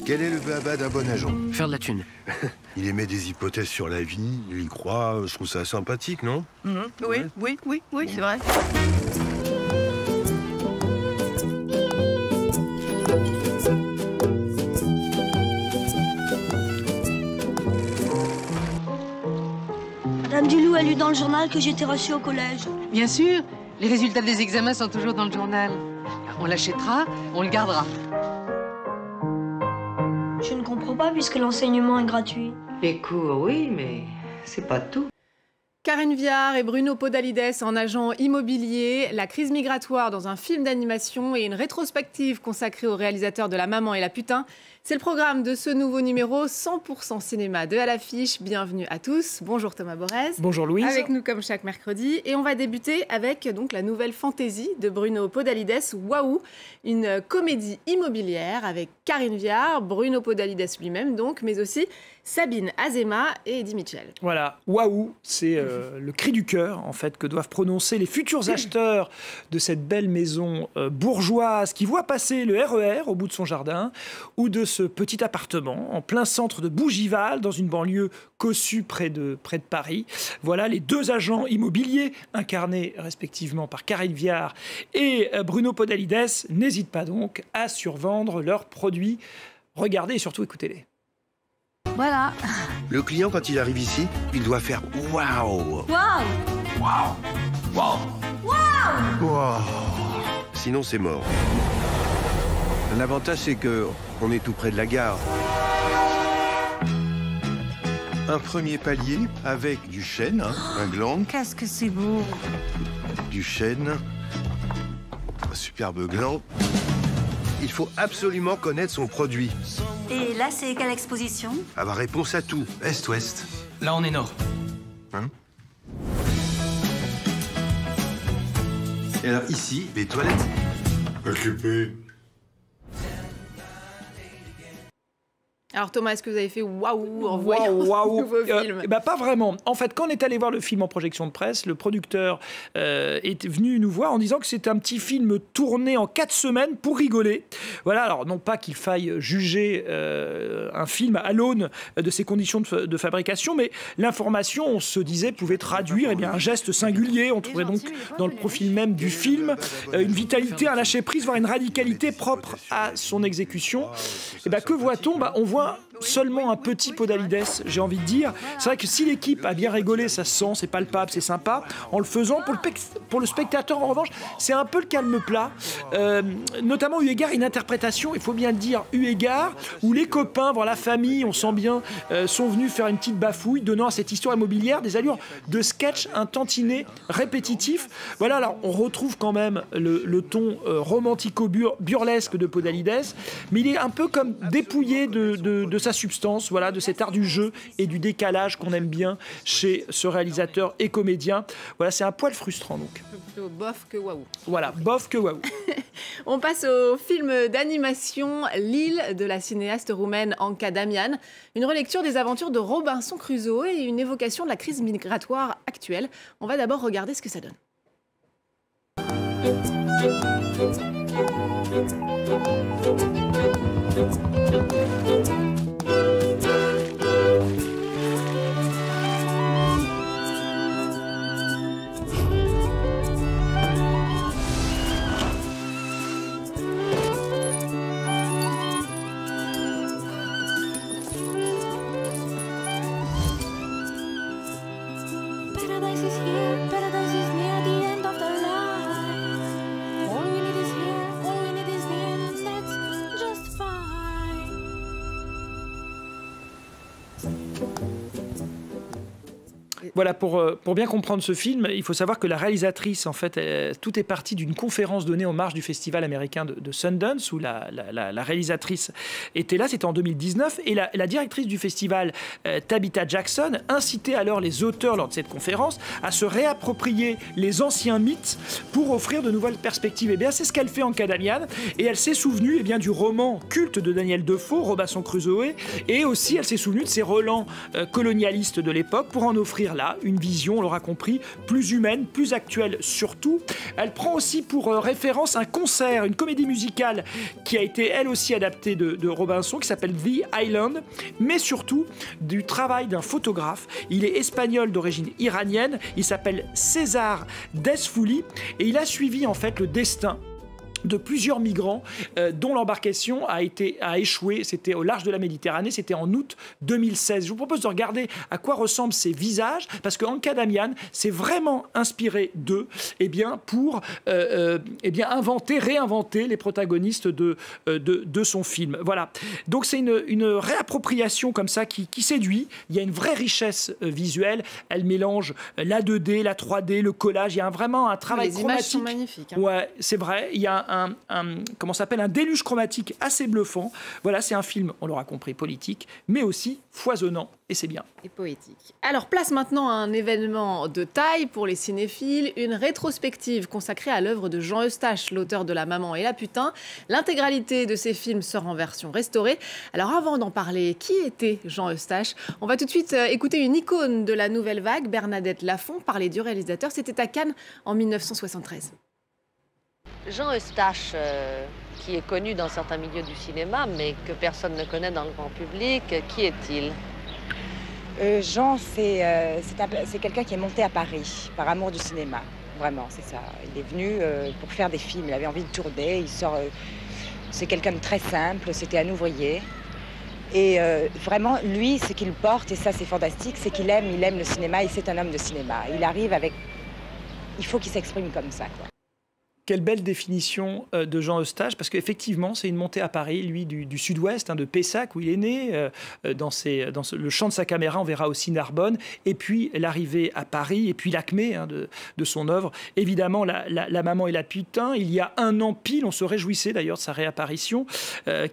Quel est le b.a.-ba d'un bon agent? Faire de la thune. Il émet des hypothèses sur la vie, il y croit, je trouve ça sympathique, non? Oui, oui, c'est vrai. Madame Dulou a lu dans le journal que j'étais reçue au collège. Bien sûr, les résultats des examens sont toujours dans le journal. On l'achètera, on le gardera. Je ne comprends pas puisque l'enseignement est gratuit. Les cours, oui, mais c'est pas tout. Karine Viard et Bruno Podalides en agent immobilier, la crise migratoire dans un film d'animation et une rétrospective consacrée au réalisateur de La Maman et la Putain. C'est le programme de ce nouveau numéro 100% cinéma de À l'affiche. Bienvenue à tous. Bonjour Thomas Borez. Bonjour Louise. Avec nous comme chaque mercredi. Et on va débuter avec donc la nouvelle fantaisie de Bruno Podalides, Waouh, une comédie immobilière avec Karine Viard, Bruno Podalides lui-même donc, mais aussi Sabine Azéma et Eddie Mitchell. Voilà, Waouh, c'est le cri du cœur en fait que doivent prononcer les futurs acheteurs de cette belle maison bourgeoise qui voit passer le RER au bout de son jardin ou de ce petit appartement en plein centre de Bougival dans une banlieue cossue près de Paris. Voilà les deux agents immobiliers incarnés respectivement par Karine Viard et Bruno Podalides n'hésitent pas donc à survendre leurs produits. Regardez et surtout écoutez-les. Voilà. Le client, quand il arrive ici, il doit faire waouh. Waouh. Waouh. Waouh. Waouh. Waouh. Sinon, c'est mort. L'avantage, c'est que on est tout près de la gare. Un premier palier avec du chêne, un gland. Qu'est-ce que c'est beau. Du chêne. Un superbe gland. Il faut absolument connaître son produit. Et là, c'est quelle exposition? Avoir réponse à tout. Est-ouest. Là, on est nord. Hein? Et alors, ici, les toilettes. Occupé. Alors Thomas, est-ce que vous avez fait waouh en voyant ce nouveau film? Pas vraiment. En fait, quand on est allé voir le film en projection de presse, le producteur est venu nous voir en disant que c'était un petit film tourné en 4 semaines pour rigoler. Voilà, alors non pas qu'il faille juger un film à l'aune de ses conditions de fabrication, mais l'information, on se disait, pouvait traduire un geste singulier. On trouverait donc dans le profil même du film une vitalité, un lâcher-prise, voire une radicalité propre à son exécution. Et que voit-on? On voit seulement un petit Podalides, j'ai envie de dire. C'est vrai que si l'équipe a bien rigolé, ça se sent, c'est palpable, c'est sympa. En le faisant, pour le spectateur, en revanche, c'est un peu le calme plat. Notamment eu égard à une interprétation, il faut bien le dire, eu égard, où les copains, voire la famille, on sent bien, sont venus faire une petite bafouille, donnant à cette histoire immobilière des allures de sketch, un tantinet répétitif. Voilà, alors on retrouve quand même le ton romantico-burlesque de Podalides, mais il est un peu comme dépouillé de sa substance, voilà, de cet art du jeu et du décalage qu'on aime bien chez ce réalisateur et comédien. Voilà, c'est un poil frustrant donc. Plutôt bof que waouh. Voilà, bof que waouh. On passe au film d'animation L'île de la cinéaste roumaine Anca Damian, une relecture des aventures de Robinson Crusoe et une évocation de la crise migratoire actuelle. On va d'abord regarder ce que ça donne. Paradise is here, paradise is near the end of the line. All we need is here, all we need is the end, that's just fine. Voilà, pour bien comprendre ce film, il faut savoir que la réalisatrice, en fait, tout est parti d'une conférence donnée en marge du festival américain de Sundance, où la réalisatrice était là, c'était en 2019, et la directrice du festival, Tabitha Jackson, incitait alors les auteurs lors de cette conférence à se réapproprier les anciens mythes pour offrir de nouvelles perspectives. Et bien, c'est ce qu'elle fait en Anca Damian, et elle s'est souvenue du roman culte de Daniel Defoe, Robinson Crusoe, et aussi elle s'est souvenue de ces relents colonialistes de l'époque pour en offrir là. voilà, une vision, on l'aura compris, plus humaine, plus actuelle surtout. Elle prend aussi pour référence un concert, une comédie musicale qui a été elle aussi adaptée de Robinson, qui s'appelle The Island, mais surtout du travail d'un photographe. Il est espagnol d'origine iranienne, il s'appelle César Desfouli et il a suivi en fait le destin de plusieurs migrants dont l'embarcation a échoué. C'était au large de la Méditerranée, c'était en août 2016. Je vous propose de regarder à quoi ressemblent ces visages, parce que Anka Damian s'est vraiment inspiré d'eux pour réinventer les protagonistes de son film. Voilà. Donc c'est une réappropriation comme ça qui séduit. Il y a une vraie richesse visuelle. Elle mélange la 2D, la 3D, le collage. Il y a vraiment un travail chromatique. Les images sont magnifiques. Hein. Ouais, c'est vrai. Il y a un déluge chromatique assez bluffant. Voilà, c'est un film, on l'aura compris, politique, mais aussi foisonnant, et c'est bien. Et poétique. Alors, place maintenant à un événement de taille pour les cinéphiles, une rétrospective consacrée à l'œuvre de Jean Eustache, l'auteur de La Maman et la Putain. L'intégralité de ces films sort en version restaurée. Alors, avant d'en parler, qui était Jean Eustache? On va tout de suite écouter une icône de la nouvelle vague, Bernadette Lafont, parler du réalisateur. C'était à Cannes en 1973. Jean Eustache, qui est connu dans certains milieux du cinéma, mais que personne ne connaît dans le grand public, qui est-il? Jean, c'est quelqu'un qui est monté à Paris par amour du cinéma. Vraiment, c'est ça. Il est venu pour faire des films. Il avait envie de tourner. C'est quelqu'un de très simple. C'était un ouvrier. Et vraiment, lui, ce qu'il porte, et ça c'est fantastique, c'est qu'il aime le cinéma et c'est un homme de cinéma. Il arrive avec... Il faut qu'il s'exprime comme ça, quoi. Quelle belle définition de Jean Eustache, parce qu'effectivement, c'est une montée à Paris, lui, du sud-ouest, de Pessac, où il est né. Le champ de sa caméra, on verra aussi Narbonne, et puis l'arrivée à Paris, et puis l'acmé de son œuvre. Évidemment, la Maman et la Putain. Il y a un an pile, on se réjouissait d'ailleurs de sa réapparition,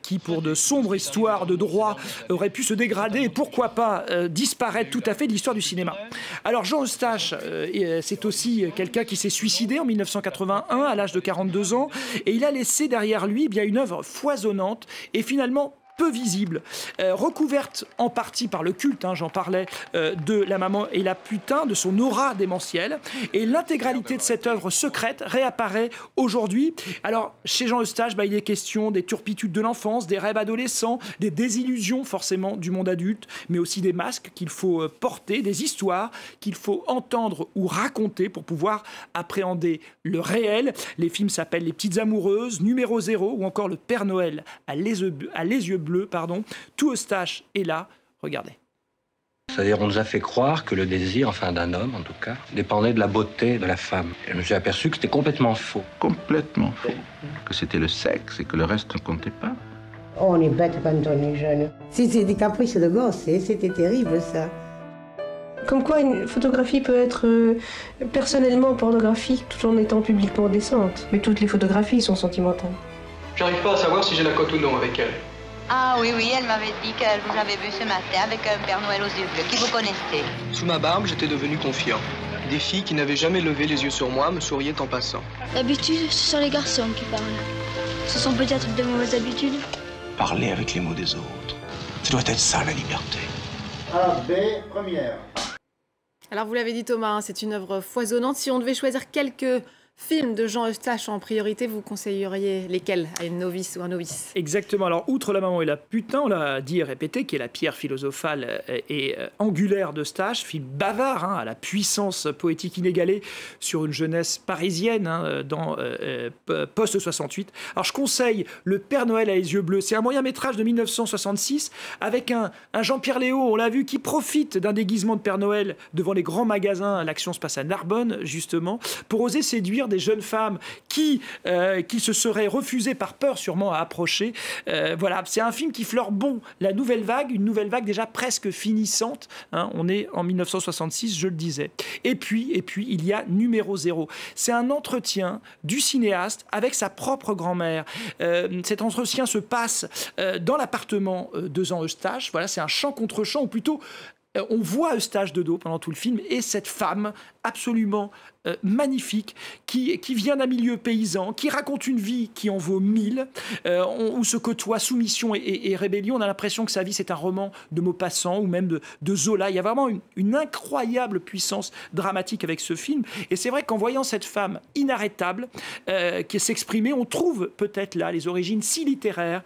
qui, pour de sombres histoires de droit, aurait pu se dégrader, et pourquoi pas disparaître tout à fait de l'histoire du cinéma. Alors, Jean Eustache, c'est aussi quelqu'un qui s'est suicidé en 1981, à l'âge de 42 ans, et il a laissé derrière lui une œuvre foisonnante et finalement peu visible, recouverte en partie par le culte, j'en parlais, de La Maman et la Putain, de son aura démentielle, et l'intégralité de cette œuvre secrète réapparaît aujourd'hui. Alors, chez Jean Eustache, il est question des turpitudes de l'enfance, des rêves adolescents, des désillusions forcément du monde adulte, mais aussi des masques qu'il faut porter, des histoires qu'il faut entendre ou raconter pour pouvoir appréhender le réel. Les films s'appellent Les Petites Amoureuses, Numéro 0 ou encore Le Père Noël à les yeux bleus, tout Eustache est là, regardez. C'est-à-dire, on nous a fait croire que le désir, d'un homme en tout cas, dépendait de la beauté de la femme. Et je me suis aperçu que c'était complètement faux. Complètement faux. Que c'était le sexe et que le reste ne comptait pas. On est bête quand on est jeune. C'était des caprices de gosse, c'était terrible ça. Comme quoi une photographie peut être personnellement pornographique tout en étant publiquement décente. Mais toutes les photographies sont sentimentales. J'arrive pas à savoir si j'ai la cote ou non avec elle. Ah oui, elle m'avait dit qu'elle vous avait vu ce matin avec un Père Noël aux yeux bleus, qui vous connaissait. Sous ma barbe, j'étais devenu confiant. Des filles qui n'avaient jamais levé les yeux sur moi me souriaient en passant. D'habitude, ce sont les garçons qui parlent. Ce sont peut-être de mauvaises habitudes. Parler avec les mots des autres. Ça doit être ça, la liberté. A, B, première. Alors, vous l'avez dit, Thomas, c'est une œuvre foisonnante. Si on devait choisir quelques films de Jean Eustache en priorité, vous conseilleriez lesquels à une novice ou un novice? Exactement. Alors, outre La Maman et la Putain, on l'a dit et répété, qui est la pierre philosophale et angulaire d'Eustache, film bavard, à la puissance poétique inégalée sur une jeunesse parisienne dans post-68. Alors, je conseille Le Père Noël à les yeux bleus. C'est un moyen-métrage de 1966 avec un Jean-Pierre Léaud, on l'a vu, qui profite d'un déguisement de Père Noël devant les grands magasins. L'action se passe à Narbonne, justement, pour oser séduire des jeunes femmes qui se seraient refusées par peur sûrement à approcher. Voilà, c'est un film qui fleure la nouvelle vague, une nouvelle vague déjà presque finissante. On est en 1966, je le disais. Et puis, il y a Numéro 0. C'est un entretien du cinéaste avec sa propre grand-mère. Cet entretien se passe dans l'appartement de Jean Eustache. Voilà, c'est un chant contre chant, ou plutôt On voit Eustache de dos pendant tout le film et cette femme absolument magnifique qui vient d'un milieu paysan, qui raconte une vie qui en vaut 1000, où se côtoient soumission et rébellion. On a l'impression que sa vie, c'est un roman de Maupassant ou même de Zola. Il y a vraiment une incroyable puissance dramatique avec ce film. Et c'est vrai qu'en voyant cette femme inarrêtable qui s'exprimait, on trouve peut-être là les origines si littéraires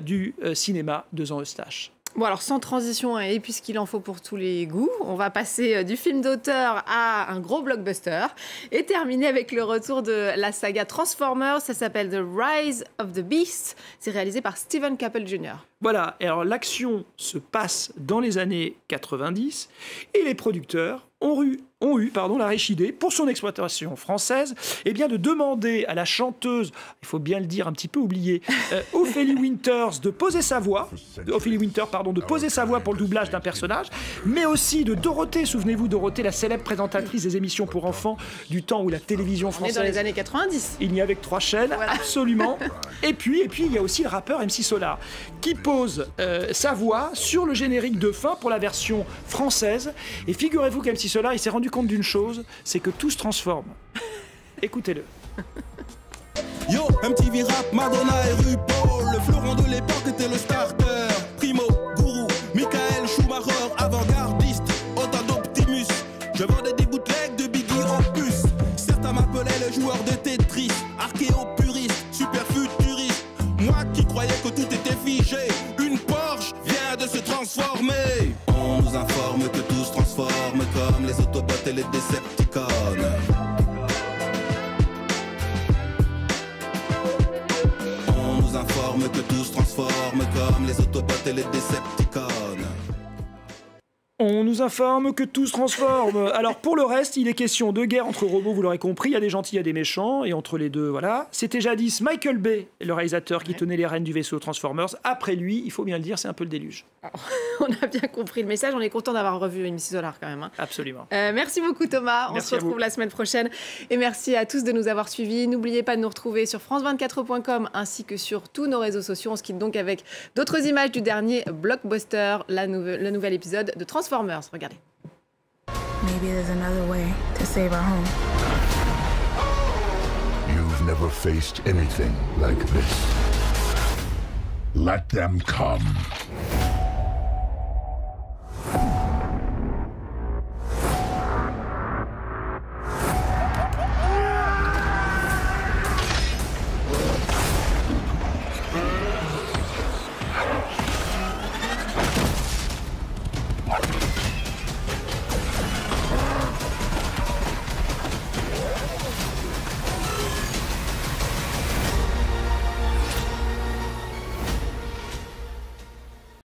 du cinéma de Jean Eustache. Bon, alors sans transition, et puisqu'il en faut pour tous les goûts, on va passer du film d'auteur à un gros blockbuster et terminer avec le retour de la saga Transformers. Ça s'appelle The Rise of the Beast. C'est réalisé par Steven Caple Jr. Voilà, et alors l'action se passe dans les années 90 et les producteurs ont eu la riche idée, pour son exploitation française, de demander à la chanteuse, il faut bien le dire, un petit peu oubliée, Ophélie Winter de poser sa voix pour le doublage d'un personnage, mais aussi de Dorothée, souvenez-vous, Dorothée, la célèbre présentatrice des émissions pour enfants du temps où la télévision française... On est dans les années 90. Il n'y avait que 3 chaînes, voilà. Absolument. Et puis, il y a aussi le rappeur MC Solar, qui pose sa voix sur le générique de fin pour la version française. Et figurez-vous qu'MC Solar, il s'est rendu compte d'une chose, c'est que tout se transforme. Écoutez-le. Yo, MTV Rap, Madonna et RuPaul. Le fleuron de l'époque était le starter. Primo, Gourou, Michael Schumacher, avant-gardiste, autant d'Optimus. Je vendais des bootlegs de Biggie Opus. Certains m'appelaient le joueur de Tetris, archéopuriste, super futuriste. Moi qui croyais que tout était figé, une Porsche vient de se transformer. On nous informe que tout se transforme comme les Autobots et les Decepticons. On nous informe que tout se transforme comme les Autobots et les Decepticons. On nous informe que tout se transforme. Alors pour le reste, il est question de guerre entre robots, vous l'aurez compris, il y a des gentils, il y a des méchants, et entre les deux, voilà. C'était jadis Michael Bay, le réalisateur qui tenait les rênes du vaisseau Transformers. Après lui, il faut bien le dire, c'est un peu le déluge. Alors, on a bien compris le message, on est content d'avoir revu MC Solar quand même. Hein. Absolument. Merci beaucoup Thomas, on se retrouve la semaine prochaine. Et merci à tous de nous avoir suivis. N'oubliez pas de nous retrouver sur france24.com ainsi que sur tous nos réseaux sociaux. On se quitte donc avec d'autres images du dernier blockbuster, le nouvel épisode de Transformers. Regardez. Maybe there's another way to save our home. You've never faced anything like this. Let them come.